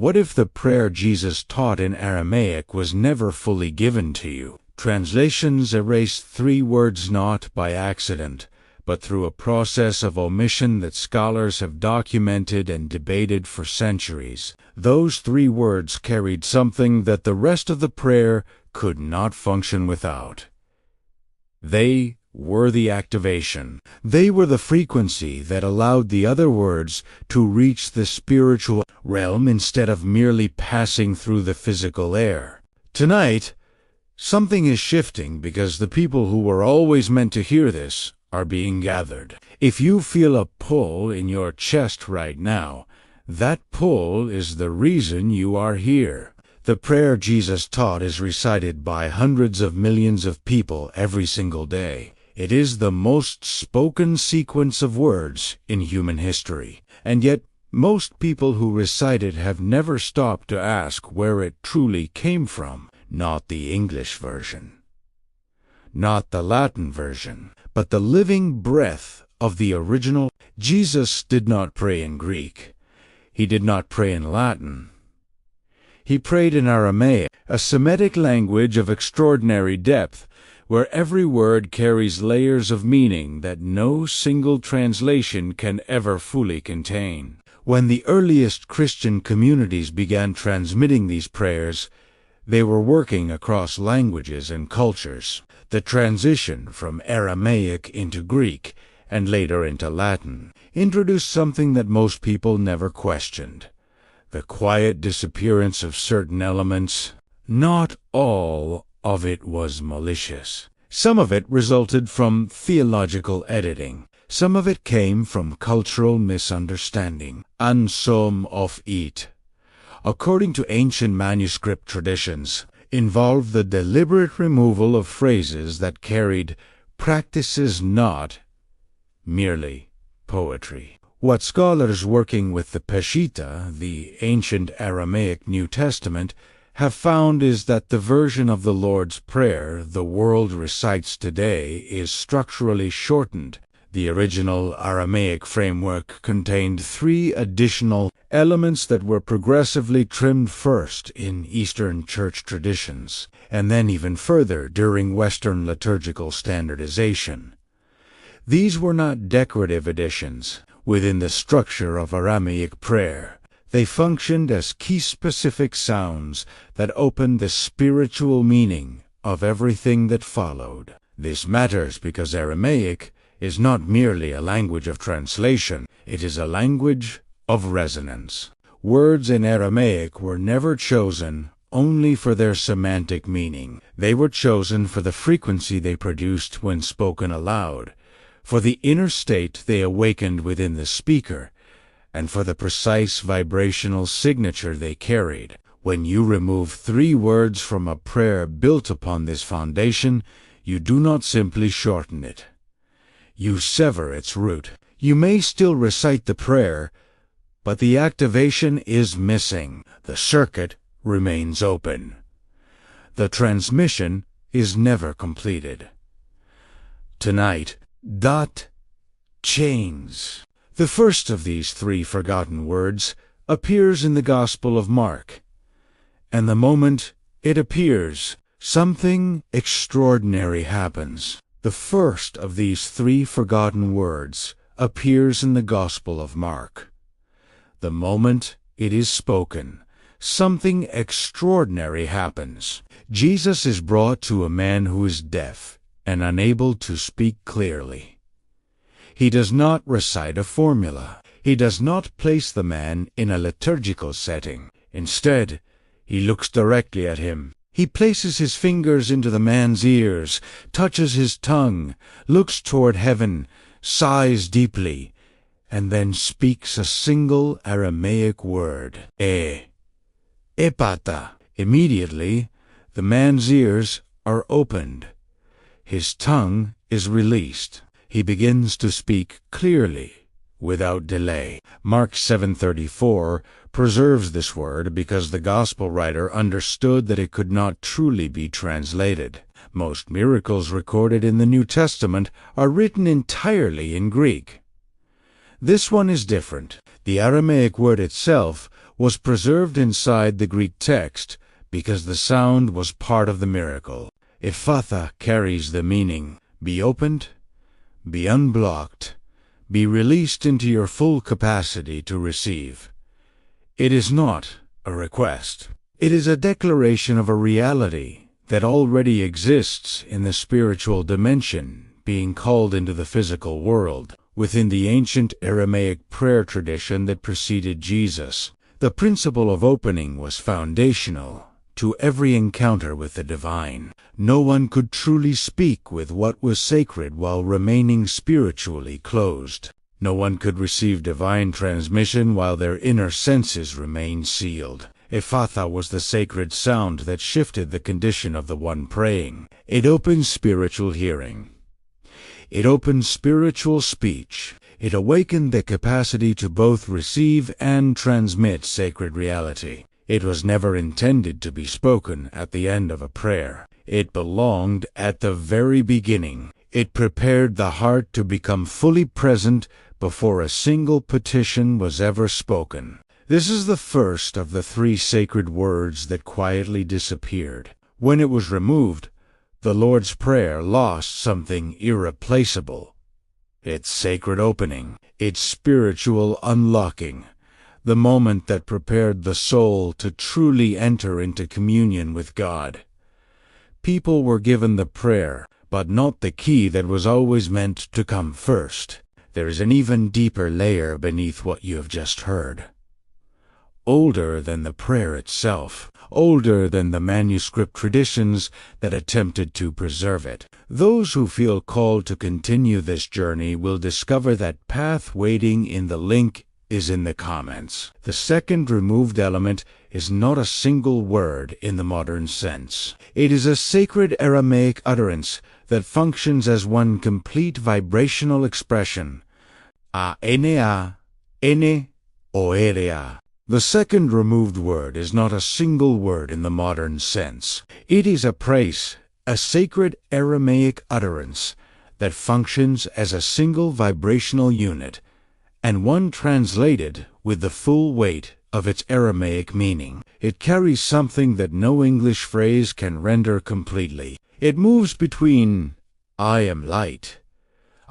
What if the prayer Jesus taught in Aramaic was never fully given to you? Translations erase 3 words not by accident, but through a process of omission that scholars have documented and debated for centuries. Those 3 words carried something that the rest of the prayer could not function without. They were the activation. They were the frequency that allowed the other words to reach the spiritual realm instead of merely passing through the physical air. Tonight, something is shifting because the people who were always meant to hear this are being gathered. If you feel a pull in your chest right now, that pull is the reason you are here. The prayer Jesus taught is recited by hundreds of millions of people every single day. It is the most spoken sequence of words in human history, and yet most people who recite it have never stopped to ask where it truly came from. Not the English version, not the Latin version, but the living breath of the original. Jesus did not pray in Greek. He did not pray in Latin. He prayed in Aramaic, a Semitic language of extraordinary depth, where every word carries layers of meaning that no single translation can ever fully contain. When the earliest Christian communities began transmitting these prayers, they were working across languages and cultures. The transition from Aramaic into Greek, and later into Latin, introduced something that most people never questioned: the quiet disappearance of certain elements. Not all of it was malicious. Some of it resulted from theological editing. Some of it came from cultural misunderstanding. And some of it, according to ancient manuscript traditions, involved the deliberate removal of phrases that carried practices not merely poetry. What scholars working with the Peshitta, the ancient Aramaic New Testament, have found is that the version of the Lord's Prayer the world recites today is structurally shortened. The original Aramaic framework contained 3 additional elements that were progressively trimmed first in Eastern Church traditions, and then even further during Western liturgical standardization. These were not decorative additions within the structure of Aramaic prayer. They functioned as key-specific sounds that opened the spiritual meaning of everything that followed. This matters because Aramaic is not merely a language of translation, it is a language of resonance. Words in Aramaic were never chosen only for their semantic meaning. They were chosen for the frequency they produced when spoken aloud, for the inner state they awakened within the speaker, and for the precise vibrational signature they carried. When you remove 3 words from a prayer built upon this foundation, you do not simply shorten it. You sever its root. You may still recite the prayer, but the activation is missing. The circuit remains open. The transmission is never completed. Tonight, chains. The first of these 3 forgotten words appears in the Gospel of Mark, and the moment it appears, something extraordinary happens. The first of these 3 forgotten words appears in the Gospel of Mark. The moment it is spoken, something extraordinary happens. Jesus is brought to a man who is deaf and unable to speak clearly. He does not recite a formula. He does not place the man in a liturgical setting. Instead, he looks directly at him. He places his fingers into the man's ears, touches his tongue, looks toward heaven, sighs deeply, and then speaks a single Aramaic word, Ephatha. Immediately, the man's ears are opened. His tongue is released. He begins to speak clearly, without delay. Mark 7:34 preserves this word because the gospel writer understood that it could not truly be translated. Most miracles recorded in the New Testament are written entirely in Greek. This one is different. The Aramaic word itself was preserved inside the Greek text because the sound was part of the miracle. Ephatha carries the meaning, be opened, be unblocked, be released into your full capacity to receive. It is not a request. It is a declaration of a reality that already exists in the spiritual dimension being called into the physical world. Within the ancient Aramaic prayer tradition that preceded Jesus, the principle of opening was foundational to every encounter with the divine. No one could truly speak with what was sacred while remaining spiritually closed. No one could receive divine transmission while their inner senses remained sealed. Ephatha was the sacred sound that shifted the condition of the one praying. It opened spiritual hearing. It opened spiritual speech. It awakened the capacity to both receive and transmit sacred reality. It was never intended to be spoken at the end of a prayer. It belonged at the very beginning. It prepared the heart to become fully present before a single petition was ever spoken. This is the first of the 3 sacred words that quietly disappeared. When it was removed, the Lord's Prayer lost something irreplaceable. Its sacred opening, its spiritual unlocking, the moment that prepared the soul to truly enter into communion with God. People were given the prayer, but not the key that was always meant to come first. There is an even deeper layer beneath what you have just heard. Older than the prayer itself, older than the manuscript traditions that attempted to preserve it. Those who feel called to continue this journey will discover that path waiting in the link is in the comments. The second removed element is not a single word in the modern sense. It is a sacred Aramaic utterance that functions as one complete vibrational expression. A-N-A, Ene, Oerea. The second removed word is not a single word in the modern sense. It is a praise, a sacred Aramaic utterance that functions as a single vibrational unit, and one translated with the full weight of its Aramaic meaning. It carries something that no English phrase can render completely. It moves between I am light,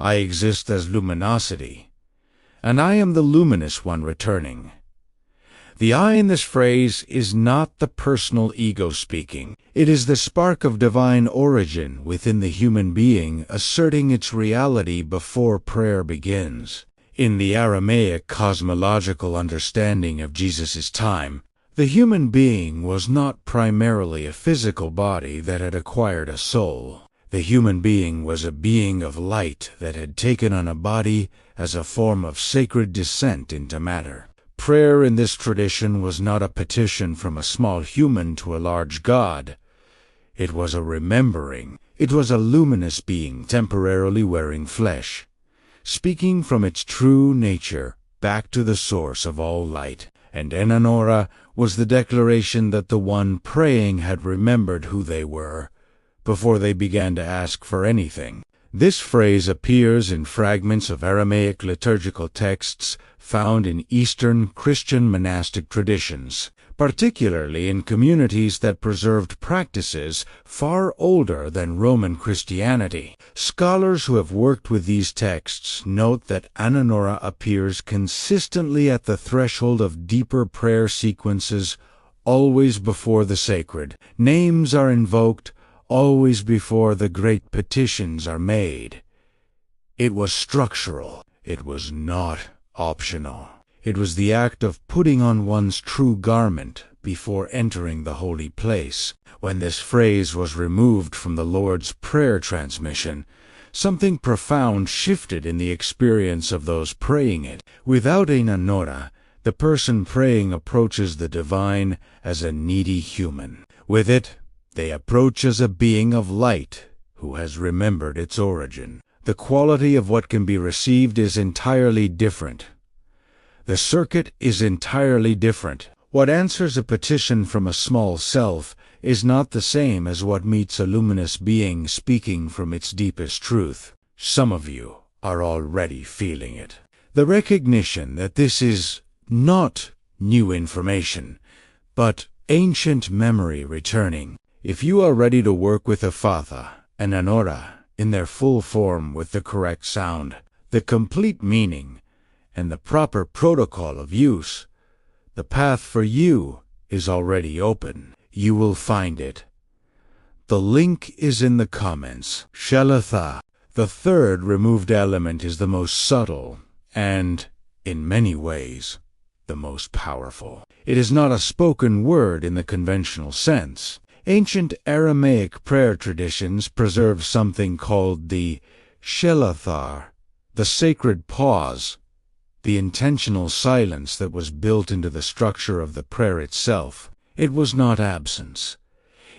I exist as luminosity, and I am the luminous one returning. The I in this phrase is not the personal ego speaking. It is the spark of divine origin within the human being asserting its reality before prayer begins. In the Aramaic cosmological understanding of Jesus' time, the human being was not primarily a physical body that had acquired a soul. The human being was a being of light that had taken on a body as a form of sacred descent into matter. Prayer in this tradition was not a petition from a small human to a large God. It was a remembering. It was a luminous being temporarily wearing flesh, speaking from its true nature back to the source of all light. And Ananora was the declaration that the one praying had remembered who they were before they began to ask for anything. This phrase appears in fragments of Aramaic liturgical texts found in Eastern Christian monastic traditions, particularly in communities that preserved practices far older than Roman Christianity. Scholars who have worked with these texts note that Ananora appears consistently at the threshold of deeper prayer sequences, always before the sacred. Names are invoked, always before the great petitions are made. It was structural. It was not optional. It was the act of putting on one's true garment before entering the holy place. When this phrase was removed from the Lord's Prayer transmission, something profound shifted in the experience of those praying it. Without Ananora, the person praying approaches the divine as a needy human. With it, they approach as a being of light who has remembered its origin. The quality of what can be received is entirely different. The circuit is entirely different. What answers a petition from a small self is not the same as what meets a luminous being speaking from its deepest truth. Some of you are already feeling it. The recognition that this is not new information, but ancient memory returning. If you are ready to work with Ephatha and Ananora in their full form with the correct sound, the complete meaning, and the proper protocol of use, the path for you is already open. You will find it. The link is in the comments. Shelatha, the third removed element, is the most subtle and, in many ways, the most powerful. It is not a spoken word in the conventional sense. Ancient Aramaic prayer traditions preserve something called the Shelatha, the sacred pause, the intentional silence that was built into the structure of the prayer itself. It was not absence.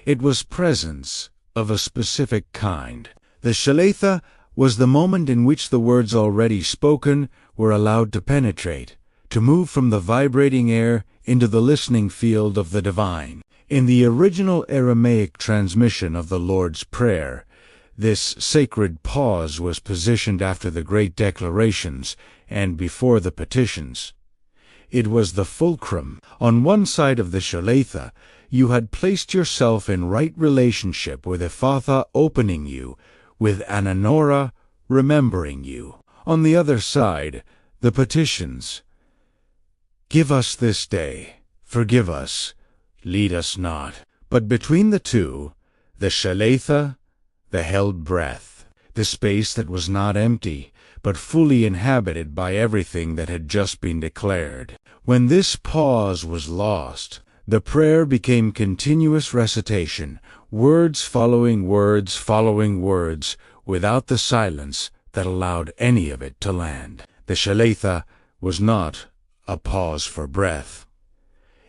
It was presence of a specific kind. The Shelatha was the moment in which the words already spoken were allowed to penetrate, to move from the vibrating air into the listening field of the divine. In the original Aramaic transmission of the Lord's Prayer, this sacred pause was positioned after the great declarations and before the petitions. It was the fulcrum. On one side of the Shelatha, you had placed yourself in right relationship with Ephatha opening you, with Ananora remembering you. On the other side, the petitions. Give us this day, forgive us, lead us not. But between the two, the Shelatha, the held breath, the space that was not empty, but fully inhabited by everything that had just been declared. When this pause was lost, the prayer became continuous recitation, words following words, without the silence that allowed any of it to land. The Shelatha was not a pause for breath.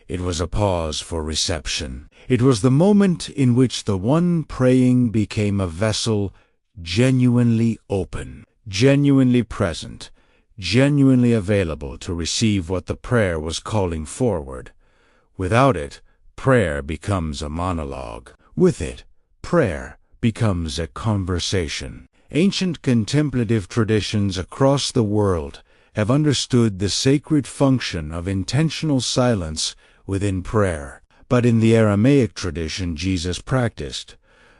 It was a pause for reception. It was the moment in which the one praying became a vessel genuinely open, genuinely present, genuinely available to receive what the prayer was calling forward. Without it, prayer becomes a monologue. With it, prayer becomes a conversation. Ancient contemplative traditions across the world have understood the sacred function of intentional silence within prayer. But in the Aramaic tradition Jesus practiced,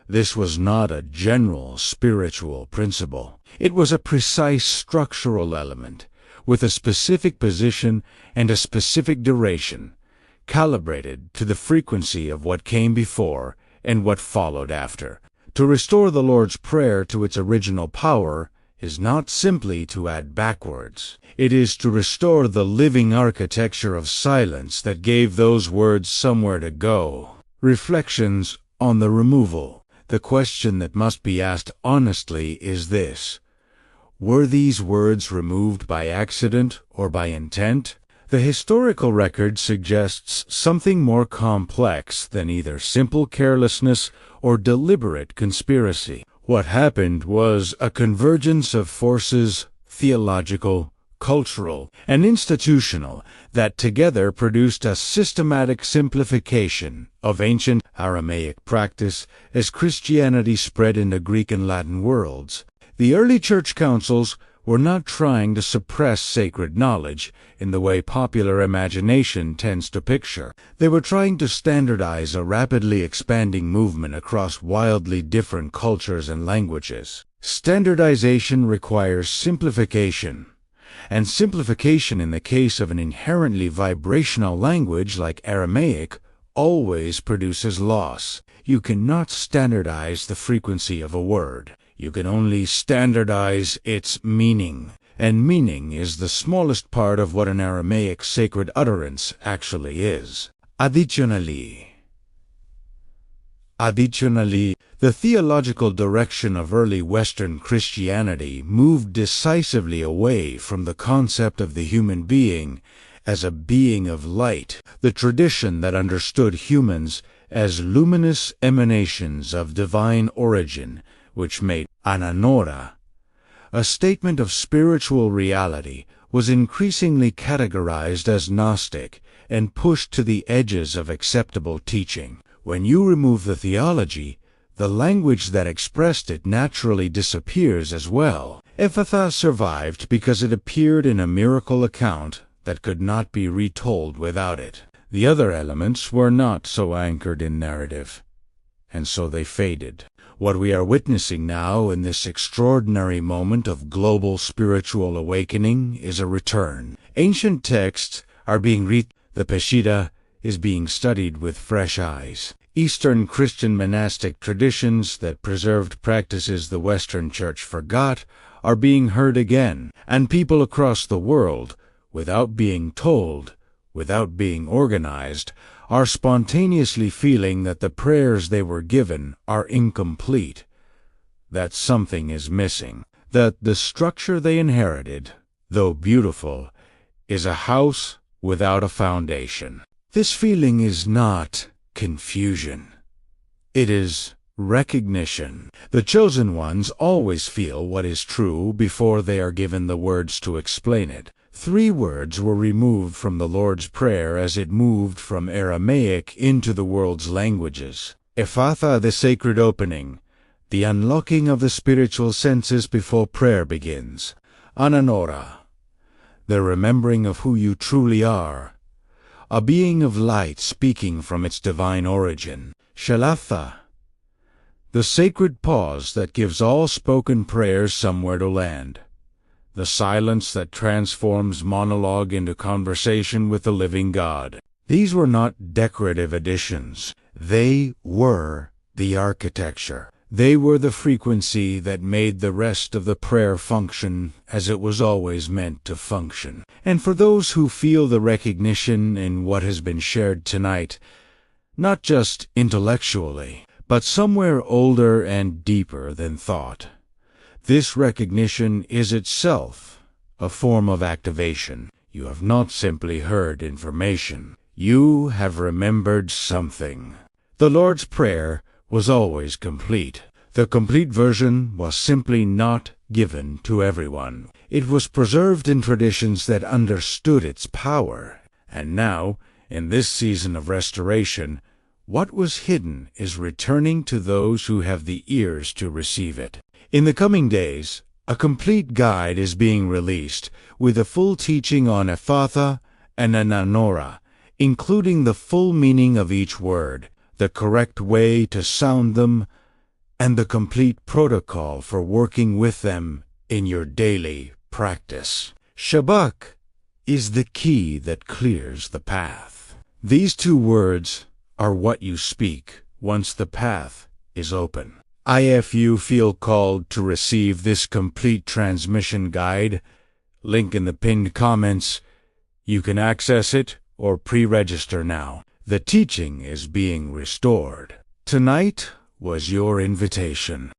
this was not a general spiritual principle. It was a precise structural element, with a specific position and a specific duration, calibrated to the frequency of what came before and what followed after. To restore the Lord's Prayer to its original power is not simply to add backwards. It is to restore the living architecture of silence that gave those words somewhere to go. Reflections on the removal. The question that must be asked honestly is this: were these words removed by accident or by intent? The historical record suggests something more complex than either simple carelessness or deliberate conspiracy. What happened was a convergence of forces, theological, cultural, and institutional, that together produced a systematic simplification of ancient Aramaic practice as Christianity spread into Greek and Latin worlds. The early church councils were not trying to suppress sacred knowledge in the way popular imagination tends to picture. They were trying to standardize a rapidly expanding movement across wildly different cultures and languages. Standardization requires simplification, and simplification in the case of an inherently vibrational language like Aramaic always produces loss. You cannot standardize the frequency of a word. You can only standardize its meaning, and meaning is the smallest part of what an Aramaic sacred utterance actually is. Additionally, the theological direction of early Western Christianity moved decisively away from the concept of the human being as a being of light, the tradition that understood humans as luminous emanations of divine origin, which made Ananora, a statement of spiritual reality, was increasingly categorized as Gnostic and pushed to the edges of acceptable teaching. When you remove the theology, the language that expressed it naturally disappears as well. Ephatha survived because it appeared in a miracle account that could not be retold without it. The other elements were not so anchored in narrative, and so they faded. What we are witnessing now in this extraordinary moment of global spiritual awakening is a return. Ancient texts are being the Peshitta is being studied with fresh eyes. Eastern Christian monastic traditions that preserved practices the Western Church forgot are being heard again, and people across the world, without being told, without being organized, are spontaneously feeling that the prayers they were given are incomplete, that something is missing, that the structure they inherited, though beautiful, is a house without a foundation. This feeling is not confusion. It is recognition. The chosen ones always feel what is true before they are given the words to explain it. 3 words were removed from the Lord's Prayer as it moved from Aramaic into the world's languages. Ephatha, the sacred opening, the unlocking of the spiritual senses before prayer begins. Ananora, the remembering of who you truly are, a being of light speaking from its divine origin. Shelatha, the sacred pause that gives all spoken prayers somewhere to land, the silence that transforms monologue into conversation with the living God. These were not decorative additions. They were the architecture. They were the frequency that made the rest of the prayer function as it was always meant to function. And for those who feel the recognition in what has been shared tonight, not just intellectually, but somewhere older and deeper than thought, this recognition is itself a form of activation. You have not simply heard information. You have remembered something. The Lord's Prayer was always complete. The complete version was simply not given to everyone. It was preserved in traditions that understood its power. And now, in this season of restoration, what was hidden is returning to those who have the ears to receive it. In the coming days, a complete guide is being released with a full teaching on Ephatha and Ananora, including the full meaning of each word, the correct way to sound them, and the complete protocol for working with them in your daily practice. Shabak is the key that clears the path. These 2 words are what you speak once the path is open. If you feel called to receive this complete transmission guide, link in the pinned comments, you can access it or pre-register now. The teaching is being restored. Tonight was your invitation.